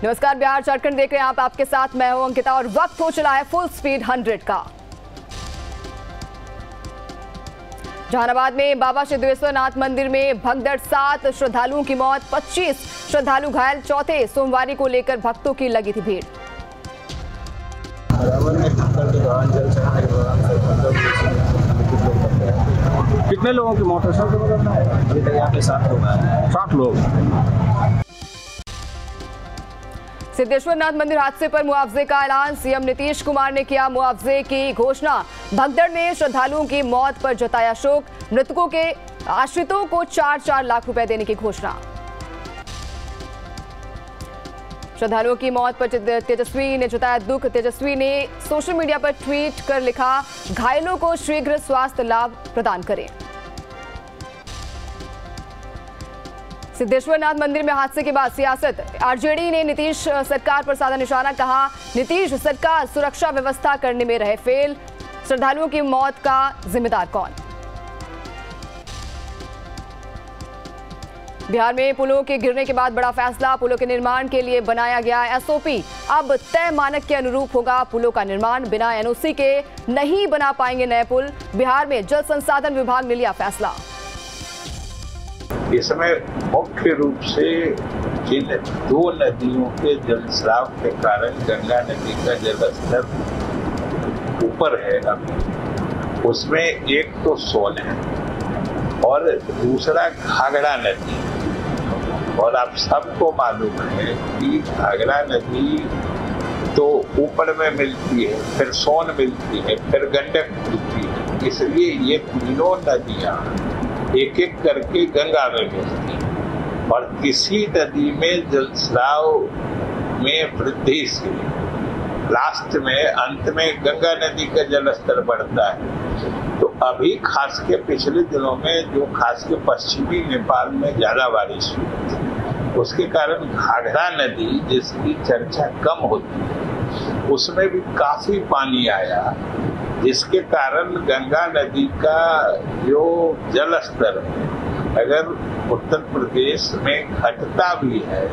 नमस्कार, बिहार झारखंड देख रहे हैं आप। आपके साथ मैं हूं अंकिता और वक्त हो चला है फुल स्पीड 100 का। जहानाबाद में बाबा सिद्धेश्वरनाथ मंदिर में भगदड़, 7 श्रद्धालुओं की मौत, 25 श्रद्धालु घायल। चौथे सोमवारी को लेकर भक्तों की लगी थी भीड़। कितने लोगों की मौत है सर? अभी तक यहाँ पे 7 लोग हैं। 7 लोग। सिद्धेश्वरनाथ मंदिर हादसे पर मुआवजे का ऐलान, सीएम नीतीश कुमार ने किया मुआवजे की घोषणा। भगदड़ में श्रद्धालुओं की मौत पर जताया शोक, मृतकों के आश्रितों को 4-4 लाख रुपए देने की घोषणा। श्रद्धालुओं की मौत पर तेजस्वी ने जताया दुख। तेजस्वी ने सोशल मीडिया पर ट्वीट कर लिखा, घायलों को शीघ्र स्वास्थ्य लाभ प्रदान करें। सिद्धेश्वरनाथ मंदिर में हादसे के बाद सियासत, आरजेडी ने नीतीश सरकार पर साधा निशाना, कहा नीतीश सरकार सुरक्षा व्यवस्था करने में रहे फेल, श्रद्धालुओं की मौत का जिम्मेदार कौन। बिहार में पुलों के गिरने के बाद बड़ा फैसला, पुलों के निर्माण के लिए बनाया गया एसओपी, अब तय मानक के अनुरूप होगा पुलों का निर्माण, बिना एनओसी के नहीं बना पाएंगे नए पुल। बिहार में जल संसाधन विभाग ने लिया फैसला। इसमें मुख्य रूप से जिन 2 नदियों के जलस्राव के कारण गंगा नदी का जलस्तर ऊपर है, अब उसमें एक तो सोन है और दूसरा घाघरा नदी। और आप सबको मालूम है कि घाघरा नदी तो ऊपर में मिलती है, फिर सोन मिलती है, फिर गंडक मिलती है, इसलिए ये तीनों नदियां एक एक करके गंगा में मिलती और किसी नदी में जलस्राव में वृद्धि से लास्ट में अंत में गंगा नदी का जलस्तर बढ़ता है। तो अभी खास के पिछले दिनों में जो खास के पश्चिमी नेपाल में ज्यादा बारिश हुई, उसके कारण घाघरा नदी जिसकी चर्चा कम होती है उसमें भी काफी पानी आया, जिसके कारण गंगा नदी का जो जल स्तर अगर उत्तर प्रदेश में घटता भी है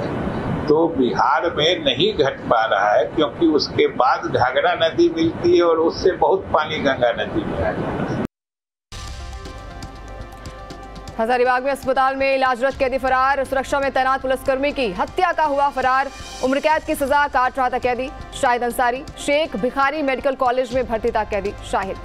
तो बिहार में नहीं घट पा रहा है, क्योंकि उसके बाद घाघरा नदी मिलती है और उससे बहुत पानी गंगा नदी में आ जाता है। हजारीबाग में अस्पताल में इलाजरत कैदी फरार, सुरक्षा में तैनात पुलिसकर्मी की हत्या का हुआ फरार, उम्र कैद की सजा काट रहा था कैदी। शाहिद अंसारी शेख भिखारी मेडिकल कॉलेज में भर्ती था कैदी शाहिद।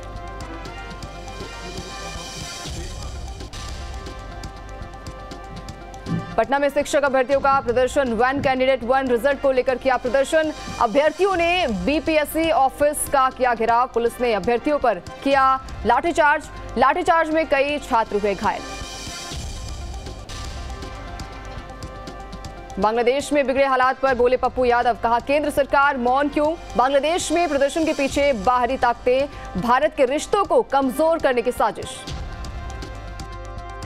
पटना में शिक्षक अभ्यर्थियों का प्रदर्शन, 1 कैंडिडेट 1 रिजल्ट को लेकर किया प्रदर्शन। अभ्यर्थियों ने बीपीएससी ऑफिस का किया घेराव, पुलिस ने अभ्यर्थियों पर किया लाठीचार्ज में कई छात्र हुए घायल। बांग्लादेश में बिगड़े हालात पर बोले पप्पू यादव, कहा केंद्र सरकार मौन क्यों, बांग्लादेश में प्रदर्शन के पीछे बाहरी ताकतें, भारत के रिश्तों को कमजोर करने की साजिश।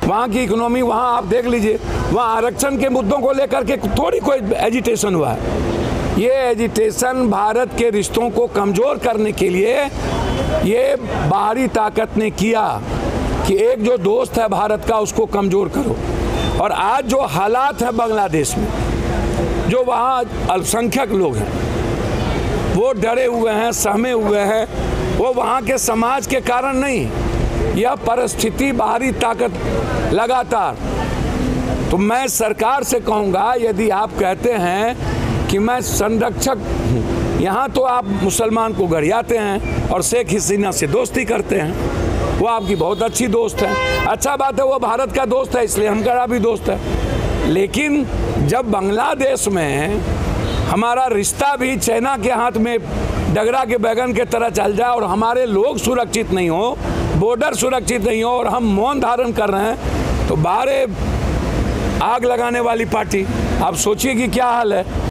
वहाँ की इकोनॉमी, वहाँ आप देख लीजिए, वहाँ आरक्षण के मुद्दों को लेकर के थोड़ी कोई एजिटेशन हुआ है। ये एजिटेशन भारत के रिश्तों को कमजोर करने के लिए ये बाहरी ताकत ने किया कि एक जो दोस्त है भारत का उसको कमजोर करो। और आज जो हालात है बांग्लादेश में, जो वहाँ अल्पसंख्यक लोग हैं वो डरे हुए हैं, सहमे हुए हैं, वो वहाँ के समाज के कारण नहीं, यह परिस्थिति बाहरी ताकत लगातार। तो मैं सरकार से कहूँगा, यदि आप कहते हैं कि मैं संरक्षक हूँ, यहाँ तो आप मुसलमान को गरियाते हैं और शेख हसीना से दोस्ती करते हैं, वो आपकी बहुत अच्छी दोस्त है, अच्छा बात है, वो भारत का दोस्त है इसलिए हमारा भी दोस्त है। लेकिन जब बांग्लादेश में हमारा रिश्ता भी चाइना के हाथ में डगरा के बैगन के तरह चल जाए और हमारे लोग सुरक्षित नहीं हो, बॉर्डर सुरक्षित नहीं हो और हम मौन धारण कर रहे हैं, तो बाहर आग लगाने वाली पार्टी, आप सोचिए कि क्या हाल है।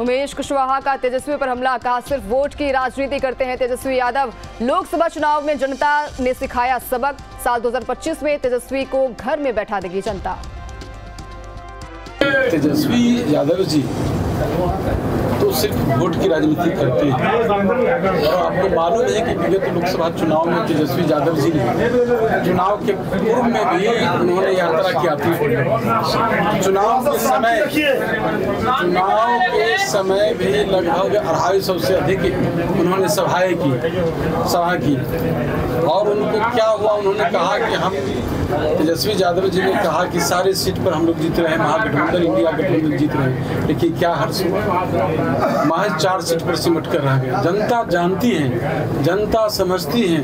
उमेश कुशवाहा का तेजस्वी पर हमला, कहा सिर्फ वोट की राजनीति करते हैं तेजस्वी यादव, लोकसभा चुनाव में जनता ने सिखाया सबक, साल 2025 में तेजस्वी को घर में बैठा देगी जनता। तेजस्वी यादव जी तो सिर्फ वोट की राजनीति करते हैं। और आपको मालूम है कि विगत लोकसभा चुनाव में तेजस्वी यादव जी ने चुनाव के पूर्व में भी उन्होंने यात्रा किया थी। चुनाव के समय भी लगभग 250 से अधिक उन्होंने सभा की। और उनको क्या हुआ, उन्होंने कहा कि हम तेजस्वी यादव जी ने कहा कि सारे सीट पर हम लोग जीत रहे हैं, महागठबंधन इंडिया गठबंधन जीत रहे हैं, लेकिन क्या हर्ष हुआ? महज 4 सीट पर सिमट कर रह गए। जनता जानती है, जनता समझती है।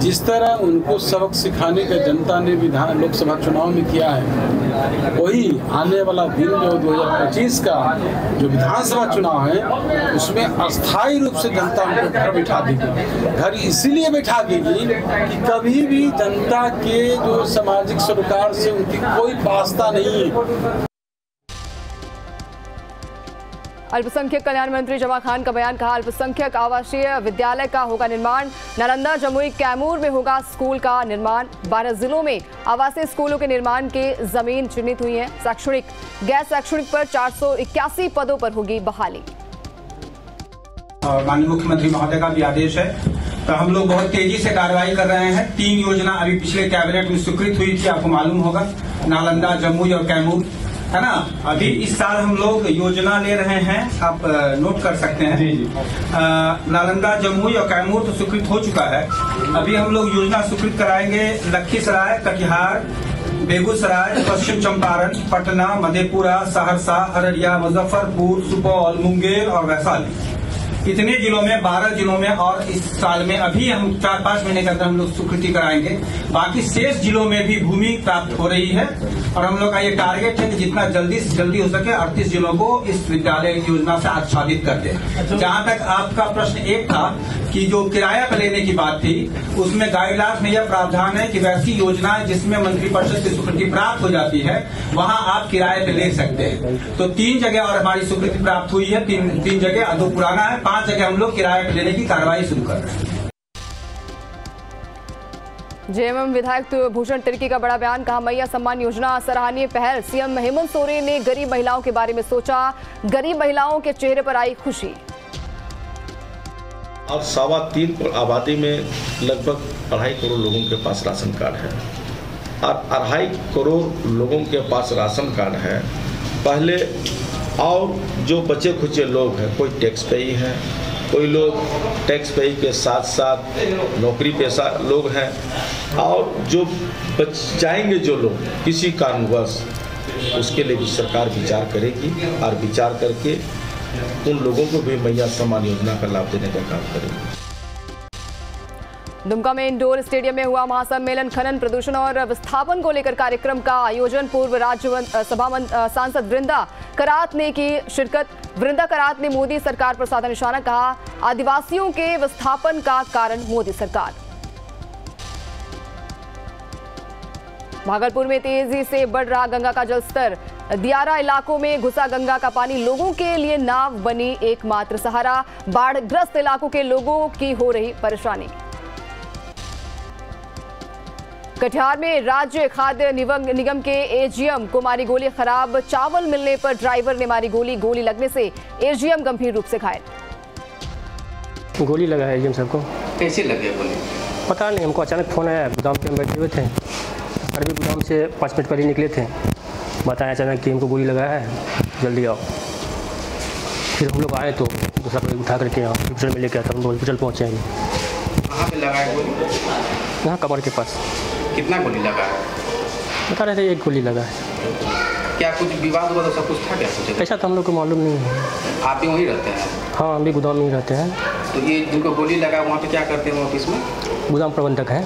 जिस तरह उनको सबक सिखाने का जनता ने लोकसभा चुनाव में किया है, वही आने वाला दिन जो 2025 का जो विधानसभा चुनाव है उसमें अस्थायी रूप से जनता उनको घर बैठा देगी। घर इसीलिए बैठा देगी कि कभी भी जनता के जो सामाजिक सरोकार से उनकी कोई वास्ता नहीं है। अल्पसंख्यक कल्याण मंत्री जमा खान का बयान, कहा अल्पसंख्यक आवासीय विद्यालय का होगा निर्माण, नालंदा जमुई कैमूर में होगा स्कूल का निर्माण। 12 जिलों में आवासीय स्कूलों के निर्माण के जमीन चिन्हित हुई है। शैक्षणिक गैर शैक्षणिक पर 481 पदों पर होगी बहाली। और माननीय मुख्यमंत्री महोदय का भी आदेश है, तो हम लोग बहुत तेजी से कार्रवाई कर रहे हैं। 3 योजना अभी पिछले कैबिनेट में स्वीकृत हुई थी, आपको मालूम होगा, नालंदा जमुई और कैमूर, है ना। अभी इस साल हम लोग योजना ले रहे हैं, आप नोट कर सकते हैं। जी। नालंदा जमुई और कैमूर तो स्वीकृत हो चुका है। अभी हम लोग योजना स्वीकृत कराएंगे लखीसराय, कटिहार, बेगूसराय, पश्चिम चंपारण, पटना, मधेपुरा, सहरसा, अररिया, मुजफ्फरपुर, सुपौल, मुंगेर और वैशाली। इतने जिलों में 12 जिलों में, और इस साल में अभी हम 4-5 महीने के अंदर हम लोग स्वीकृति कराएंगे। बाकी शेष जिलों में भी भूमि प्राप्त हो रही है और हम लोग का ये टारगेट है कि जितना जल्दी से जल्दी हो सके 38 जिलों को इस विद्यालय योजना से आच्छादित कर दे। जहाँ तक आपका प्रश्न एक था कि जो किराया पर लेने की बात थी, उसमें गाइडलाइंस में यह प्रावधान है कि वैसी योजनाएं जिसमें मंत्रिपरिषद की स्वीकृति प्राप्त हो जाती है वहाँ आप किराए पे ले सकते हैं। तो 3 जगह और हमारी स्वीकृति प्राप्त हुई है, 3 जगह, 2 पुराना है, 5 जगह हम लोग किराए पे लेने की कार्रवाई शुरू कर रहे हैं। जेएमएम विधायक भूषण तिर्की का बड़ा बयान, कहा मैया सम्मान योजना सराहनीय पहल, सीएम हेमंत सोरेन ने गरीब महिलाओं के बारे में सोचा, गरीब महिलाओं के चेहरे पर आई खुशी। और 3.25 आबादी में लगभग 2.5 करोड़ लोगों के पास राशन कार्ड है, और 2.5 करोड़ लोगों के पास राशन कार्ड है। पहले और जो बचे खुचे लोग हैं, कोई टैक्स पेई है, कोई लोग टैक्स पेई के साथ साथ नौकरी पेशा लोग हैं, और जो बच जाएंगे जो लोग किसी कारणवश, उसके लिए भी सरकार विचार करेगी और विचार करके उन लोगों को भी मैया सम्मान योजना का लाभ देने का काम करेगी। दुमका में इंडोर स्टेडियम में हुआ महासम्मेलन, खनन प्रदूषण और विस्थापन को लेकर कार्यक्रम का आयोजन। पूर्व राज्यसभा सांसद वृंदा करात ने की शिरकत। वृंदा करात ने मोदी सरकार पर साधा निशाना, कहा आदिवासियों के विस्थापन का कारण मोदी सरकार। भागलपुर में तेजी से बढ़ रहा गंगा का जलस्तर, दियारा इलाकों में घुसा गंगा का पानी, लोगों के लिए नाव बनी एकमात्र सहारा, बाढ़ग्रस्त इलाकों के लोगों की हो रही परेशानी। कटिहार में राज्य खाद्य निगम के एजीएम को मारी गोली, खराब चावल मिलने पर ड्राइवर ने मारी गोली, गोली लगने से एजीएम गंभीर रूप से घायल। गोली लगा है एजीएम साहब को। कैसे लगे गोली? पता नहीं, हमको अचानक फोन आया, गोदाम पे हम बैठे हुए थे, अरबी गोदाम से 5 मिनट पहले निकले थे, बताया अचानक कि हमको गोली लगा है, जल्दी आओ। फिर हम लोग आए तो दूसरा कोई उठा करके हॉस्पिटल में लेके आया था, हम हॉस्पिटल पहुँचे हैं। कहाँ पे लगा है गोली? यहाँ कमर के पास। कितना गोली लगा है? बता रहे थे 1 गोली लगा है। क्या कुछ विवाद हुआ तो सब कुछ था क्या? कुछ ऐसा तो हम लोग को मालूम नहीं है। आप भी वहीं रहते हैं? हाँ, हम भी गोदाम में ही रहते हैं। तो ये जिनको गोली लगा वहाँ पे क्या करते हैं ऑफिस में? गोदाम प्रबंधक है।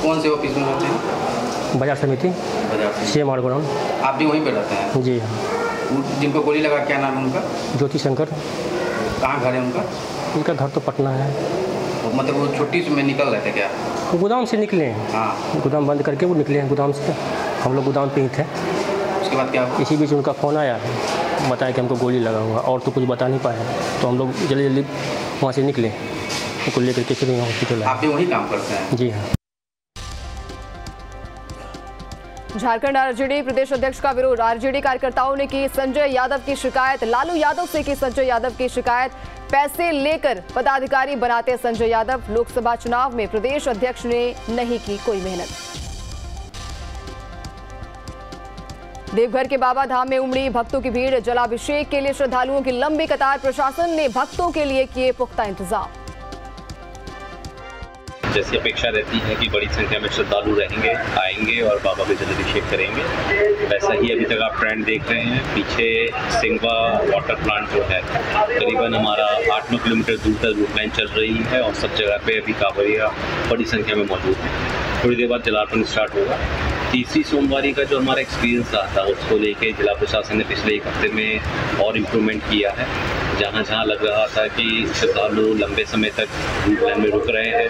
कौन से ऑफिस में रहते हैं? बाजार समिति, CM गोडाउन। आप भी वहीं पे रहते हैं? जी हाँ। जिनको गोली लगा क्या नाम है उनका? ज्योति शंकर। कहाँ घर है उनका? उनका घर तो पटना है। मतलब वो छुट्टी में निकल रहे थे क्या? गोदाम से निकले हैं। हाँ, गोदाम बंद करके वो निकले हैं गोदाम से, हम लोग गोदाम पे ही थे। उसके बाद क्या हुआ? इसी बीच उनका फ़ोन आया, बताया कि हमको गोली लगा हुआ, और तो कुछ बता नहीं पाया, तो हम लोग जल्दी जल्दी वहाँ से निकले, उनको लेकर के फिर हॉस्पिटल आए। आप भी वहीं काम करते हैं? जी हाँ। झारखंड आरजेडी प्रदेश अध्यक्ष का विरोध। आरजेडी कार्यकर्ताओं ने की संजय यादव की शिकायत। लालू यादव से की संजय यादव की शिकायत। पैसे लेकर पदाधिकारी बनाते संजय यादव। लोकसभा चुनाव में प्रदेश अध्यक्ष ने नहीं की कोई मेहनत। देवघर के बाबा धाम में उमड़ी भक्तों की भीड़। जलाभिषेक के लिए श्रद्धालुओं की लंबी कतार। प्रशासन ने भक्तों के लिए किए पुख्ता इंतजाम। जैसी अपेक्षा रहती है कि बड़ी संख्या में श्रद्धालु रहेंगे, आएंगे और बाबा के जलाभिषेक करेंगे, वैसा ही अभी तक आप ट्रेंड देख रहे हैं। पीछे सिंगवा वाटर प्लांट जो है करीबन हमारा 8-9 किलोमीटर दूर तक रूट लाइन चल रही है और सब जगह पे अभी कांवरिया बड़ी संख्या में मौजूद है। थोड़ी देर बाद जलार्पण स्टार्ट होगा। तीसरी सोमवारी का जो हमारा एक्सपीरियंस रहा था उसको लेके जिला प्रशासन ने पिछले एक हफ्ते में और इम्प्रूवमेंट किया है। जहाँ जहाँ लग रहा था कि श्रद्धालु लंबे समय तक रूट लाइन में रुक रहे हैं,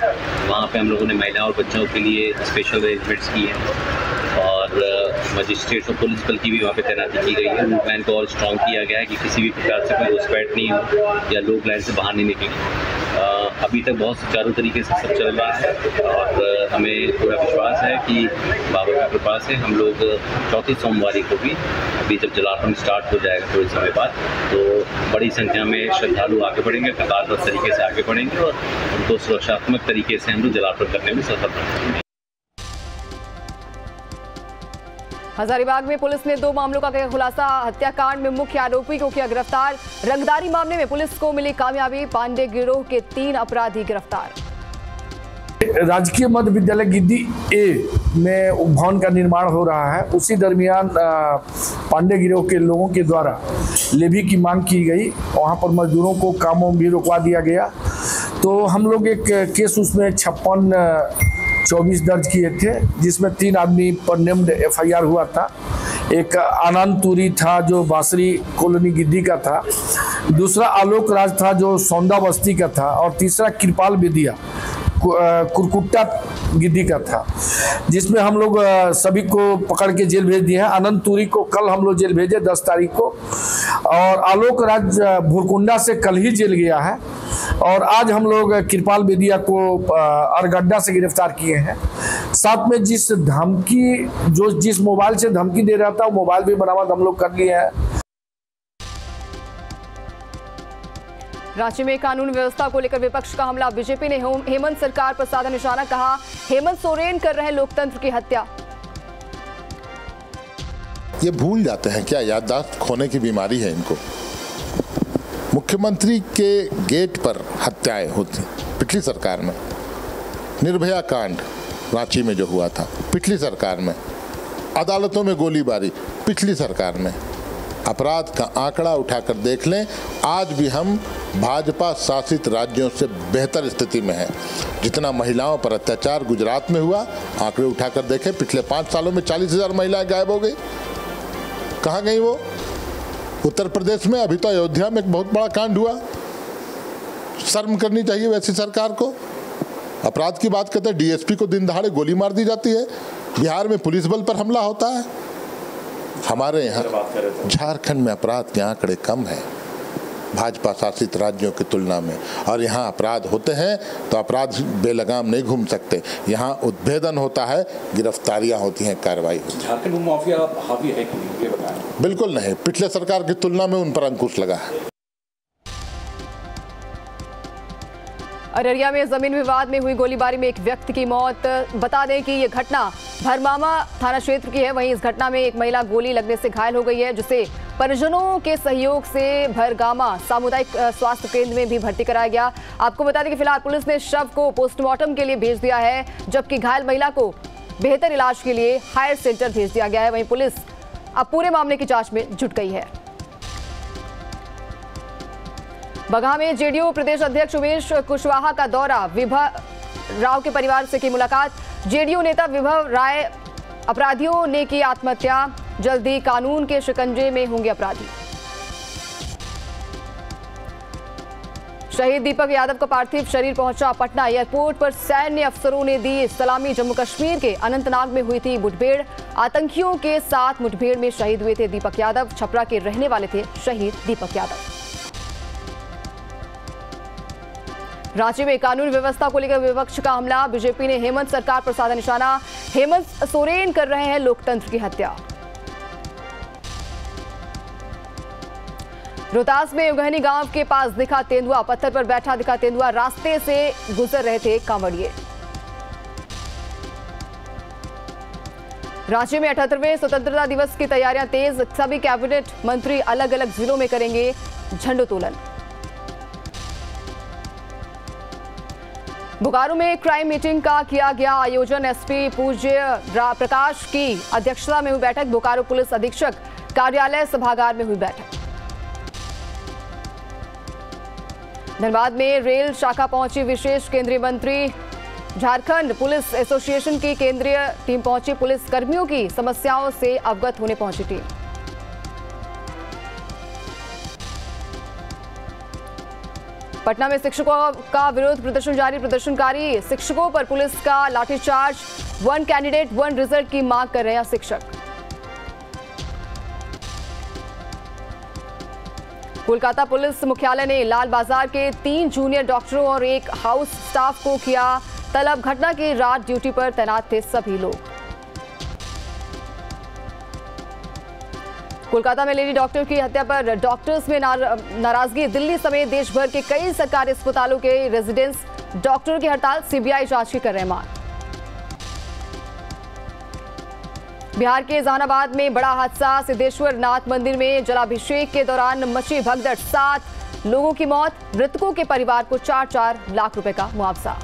वहाँ पे हम लोगों ने महिलाओं और बच्चों के लिए स्पेशल अरेंजमेंट्स किए हैं और मजिस्ट्रेट्स और पुलिस बल की भी वहाँ पे तैनाती की गई है। रूट लाइन को और स्ट्रॉन्ग किया गया है कि किसी भी प्रकार से कोई घुसपैठ नहीं हो या लोग लाइन से बाहर नहीं निकलेंगे। अभी तक बहुत सुचारू तरीके से सब चल रहा है और हमें पूरा विश्वास है कि बाबा की कृपा से हम लोग चौथी सोमवारी को भी अभी जब जलार्पण स्टार्ट हो जाएगा थोड़ी समय बाद, तो बड़ी संख्या में श्रद्धालु आगे बढ़ेंगे, कतारबद्ध तरीके से आगे बढ़ेंगे और उनको सुरक्षात्मक तरीके से हम लोग जलार्पण करने में सफल रहेंगे। हजारीबाग में पुलिस ने 2 मामलों का किया खुलासा। हत्याकांड में मुख्य आरोपी को किया गिरफ्तार। रंगदारी मामले में पुलिस को मिली कामयाबी। पांडे गिरोह के 3 अपराधी गिरफ्तार। राजकीय मध्य विद्यालय गिद्दी ए में भवन का निर्माण हो रहा है। उसी दरमियान पांडे गिरोह के लोगों के द्वारा लेवी की मांग की गई। वहां पर मजदूरों को कामों भी रुकवा दिया गया। तो हम लोग एक केस उसमें 56-24 दर्ज किए थे, जिसमें 3 आदमी पर नेम्ड FIR हुआ था। एक आनंद तुरी था जो बासरी कॉलोनी गिद्दी का था, दूसरा आलोक राज था जो सौंदा बस्ती का था और तीसरा कृपाल बेदिया कुरकुट्टा गिद्दी का था, जिसमें हम लोग सभी को पकड़ के जेल भेज दिए हैं। आनंद तुरी को कल हम लोग जेल भेजे 10 तारीख को और आलोक राज भुरकुंडा से कल ही जेल गया है और आज हम लोग कृपाल बेदिया को अरगड्डा से गिरफ्तार किए हैं। साथ में जिस मोबाइल से धमकी दे रहा था वो मोबाइल भी बरामद हम लोग कर लिए हैं। रांची में कानून व्यवस्था को लेकर विपक्ष का हमला। बीजेपी ने हेमंत सरकार पर साधा निशाना। कहा हेमंत सोरेन कर रहे हैं लोकतंत्र की हत्या। ये भूल जाते हैं क्या याददाश्त खोने की बीमारी है इनको। मुख्यमंत्री के गेट पर हत्याएं होती पिछली सरकार में। निर्भया कांड रांची में जो हुआ था पिछली सरकार में। अदालतों में गोलीबारी पिछली सरकार में। अपराध का आंकड़ा उठाकर देख लें, आज भी हम भाजपा शासित राज्यों से बेहतर स्थिति में हैं। जितना महिलाओं पर अत्याचार गुजरात में हुआ, आंकड़े उठाकर देखें, पिछले 5 सालों में 40,000 महिलाएं गायब हो गई। कहाँ गई वो? उत्तर प्रदेश में अभी तो अयोध्या में एक बहुत बड़ा कांड हुआ। शर्म करनी चाहिए वैसी सरकार को। अपराध की बात करते हैं, DSP को दिन दहाड़े गोली मार दी जाती है। बिहार में पुलिस बल पर हमला होता है। हमारे यहाँ झारखंड में अपराध के आंकड़े कम हैं भाजपा शासित राज्यों की तुलना में, और यहाँ अपराध होते हैं तो अपराध बेलगाम नहीं घूम सकते। यहाँ उद्भेदन होता है, गिरफ्तारियां होती हैं, कार्रवाई होती है। झारखंड में माफिया हावी है कि नहीं, ये बताएं। बिल्कुल नहीं, पिछले सरकार की तुलना में उन पर अंकुश लगा है। अररिया में जमीन विवाद में हुई गोलीबारी में एक व्यक्ति की मौत। बता दें कि ये घटना भरमामा थाना क्षेत्र की है। वहीं इस घटना में एक महिला गोली लगने से घायल हो गई है, जिसे परिजनों के सहयोग से भरगामा सामुदायिक स्वास्थ्य केंद्र में भी भर्ती कराया गया। आपको बता दें कि फिलहाल पुलिस ने शव को पोस्टमार्टम के लिए भेज दिया है, जबकि घायल महिला को बेहतर इलाज के लिए हायर सेंटर भेज दिया गया है। वहीं पुलिस अब पूरे मामले की जांच में जुट गई है। बगहा में जेडीयू प्रदेश अध्यक्ष उमेश कुशवाहा का दौरा। विभव राव के परिवार से की मुलाकात। जेडीयू नेता विभव राय, अपराधियों ने की आत्महत्या, जल्दी कानून के शिकंजे में होंगे अपराधी। शहीद दीपक यादव का पार्थिव शरीर पहुंचा पटना। एयरपोर्ट पर सैन्य अफसरों ने दी सलामी। जम्मू कश्मीर के अनंतनाग में हुई थी मुठभेड़। आतंकियों के साथ मुठभेड़ में शहीद हुए थे दीपक यादव। छपरा के रहने वाले थे शहीद दीपक यादव। रांची में कानून व्यवस्था को लेकर विपक्ष का हमला। बीजेपी ने हेमंत सरकार पर साधा निशाना। हेमंत सोरेन कर रहे हैं लोकतंत्र की हत्या। रोहतास में उगहनी गांव के पास दिखा तेंदुआ, पत्थर पर बैठा दिखा तेंदुआ, रास्ते से गुजर रहे थे कांवड़िए। रांची में 78वें स्वतंत्रता दिवस की तैयारियां तेज, सभी कैबिनेट मंत्री अलग अलग जिलों में करेंगे झंडोत्तोलन। बोकारो में क्राइम मीटिंग का किया गया आयोजन, एसपी पूज्य प्रकाश की अध्यक्षता में हुई बैठक, बोकारो पुलिस अधीक्षक कार्यालय सभागार में हुई बैठक। धनबाद में रेल शाखा पहुंची विशेष केंद्रीय मंत्री, झारखंड पुलिस एसोसिएशन की केंद्रीय टीम पहुंची, पुलिस कर्मियों की समस्याओं से अवगत होने पहुंची टीम। पटना में शिक्षकों का विरोध प्रदर्शन जारी, प्रदर्शनकारी शिक्षकों पर पुलिस का लाठीचार्ज, 1 कैंडिडेट 1 रिजल्ट की मांग कर रहे हैं शिक्षक। कोलकाता पुलिस मुख्यालय ने लाल बाजार के 3 जूनियर डॉक्टरों और 1 हाउस स्टाफ को किया तलब, घटना की रात ड्यूटी पर तैनात थे सभी लोग। कोलकाता में लेडी डॉक्टर की हत्या पर डॉक्टर्स में नाराजगी, दिल्ली समेत देश भर के कई सरकारी अस्पतालों के रेजिडेंट्स डॉक्टरों की हड़ताल, सीबीआई जांच की कर रहे हैं मांग। बिहार के जहानाबाद में बड़ा हादसा, सिद्धेश्वर नाथ मंदिर में जलाभिषेक के दौरान मची भगदड़, 7 लोगों की मौत, मृतकों के परिवार को 4-4 लाख रुपए का मुआवजा।